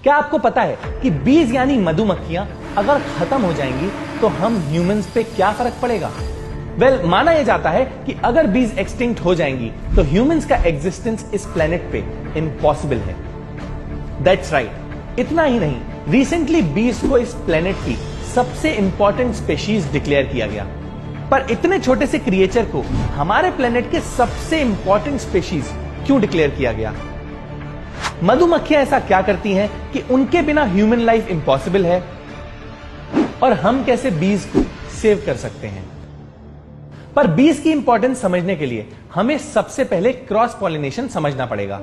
क्या आपको पता है कि बीज यानी मधुमक्खियां अगर खत्म हो जाएंगी तो हम ह्यूमंस पे क्या फर्क पड़ेगा? वेल, माना यह जाता है कि अगर बीज एक्सटिंक्ट हो जाएंगी तो ह्यूमंस का एग्जिस्टेंस इस प्लेनेट पे इम्पॉसिबल है। That's right. इतना ही नहीं, रिसेंटली बीज को इस प्लेनेट की सबसे इंपॉर्टेंट स्पेशीज डिक्लेयर किया गया। पर इतने छोटे से क्रिएचर को हमारे प्लेनेट के सबसे इंपॉर्टेंट स्पेशीज क्यों डिक्लेयर किया गया? मधुमक्खियां ऐसा क्या करती हैं कि उनके बिना ह्यूमन लाइफ इम्पॉसिबल है? और हम कैसे बीज को सेव कर सकते हैं? पर बीज की इंपॉर्टेंस समझने के लिए हमें सबसे पहले क्रॉस पॉलिनेशन समझना पड़ेगा।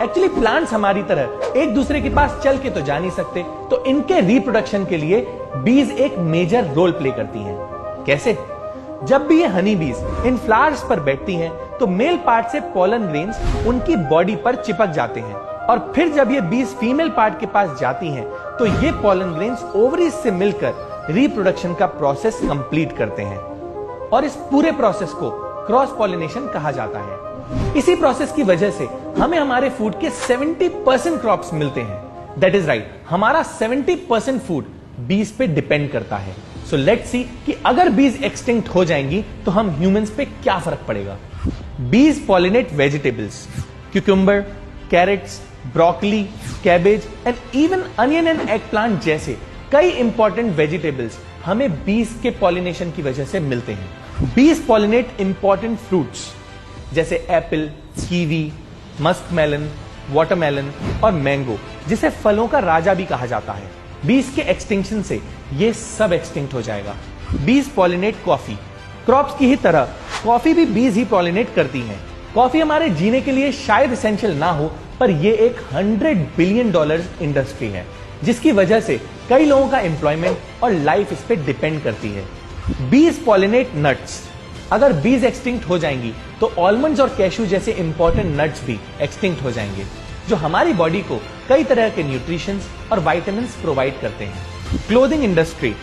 एक्चुअली प्लांट्स हमारी तरह एक दूसरे के पास चल के तो जा नहीं सकते, तो इनके रिप्रोडक्शन के लिए बीज एक मेजर रोल प्ले करती हैं। कैसे? जब भी ये हनी बीज इन फ्लावर्स पर बैठती हैं तो मेल पार्ट से पॉलन ग्रेन्स उनकी बॉडी पर चिपक जाते हैं, और फिर जब ये बीज फीमेल पार्ट के पास जाती हैं तो ये पॉलन ग्रेन्स ओवरीज से मिलकर रिप्रोडक्शन का प्रोसेस कंप्लीट करते हैं, और इस पूरे प्रोसेस को क्रॉस पॉलिनेशन कहा जाता है। इसी प्रोसेस की वजह से हमें हमारे फूड के 70% क्रॉप्स मिलते हैं। दैट इज राइट, हमारा 70% फूड बीज पे डिपेंड करता है। सो लेट्स सी कि अगर बीज एक्सटिंक्ट हो जाएंगी तो हम ह्यूमंस पे क्या फर्क पड़ेगा। Bees pollinate vegetables, cucumber, carrots, broccoli, cabbage and even onion and eggplant जैसे कई इंपॉर्टेंट वेजिटेबल्स हमें बीज के पॉलिनेशन की वजह से मिलते हैं। बीज पॉलिनेट इंपॉर्टेंट फ्रूट्स जैसे एप्पल, कीवी, मस्कमेलन, वाटरमेलन और मैंगो, जिसे फलों का राजा भी कहा जाता है। बीज के एक्सटिंक्शन से ये सब एक्सटिंक्ट हो जाएगा। बीज पॉलिनेट कॉफी। क्रॉप्स की ही तरह कॉफी भी बीज ही पॉलिनेट करती हैं। कॉफी हमारे जीने के लिए शायद एसेंशियल ना हो, पर यह एक $100 बिलियन इंडस्ट्री है, जिसकी वजह से कई लोगों का एम्प्लॉयमेंट और लाइफ इस पे डिपेंड करती है। बीज पॉलिनेट नट्स। अगर बीज एक्सटिंक्ट हो जाएंगी तो आलमंड्स और कैशू जैसे इंपॉर्टेंट नट्स भी एक्सटिंक्ट हो जाएंगे, जो हमारी बॉडी को कई तरह के न्यूट्रिशंस और विटामिन्स प्रोवाइड करते हैं। Clothing industry.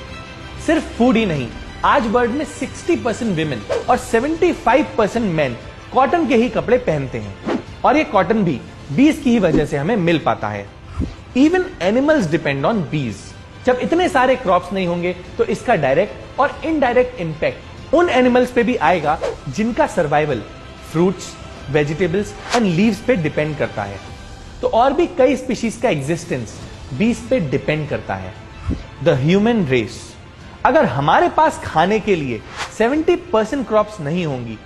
सिर्फ फूड ही नहीं, आज वर्ल्ड में 60% विमेन और 75% मेन कॉटन के ही कपड़े पहनते हैं, और ये कॉटन भी बीज की ही वजह से हमें मिल पाता है। इवन एनिमल्स डिपेंड ऑन बीज। जब इतने सारे क्रॉप्स नहीं होंगे तो इसका डायरेक्ट और इनडायरेक्ट इंपैक्ट उन एनिमल्स पे भी आएगा जिनका survival fruits, vegetables and leaves पे डिपेंड करता है। तो और भी कई स्पीशीज का एग्जिस्टेंस बीज पे डिपेंड करता है। The human race. अगर हमारे पास खाने के लिए 70% क्रॉप्स नहीं होंगी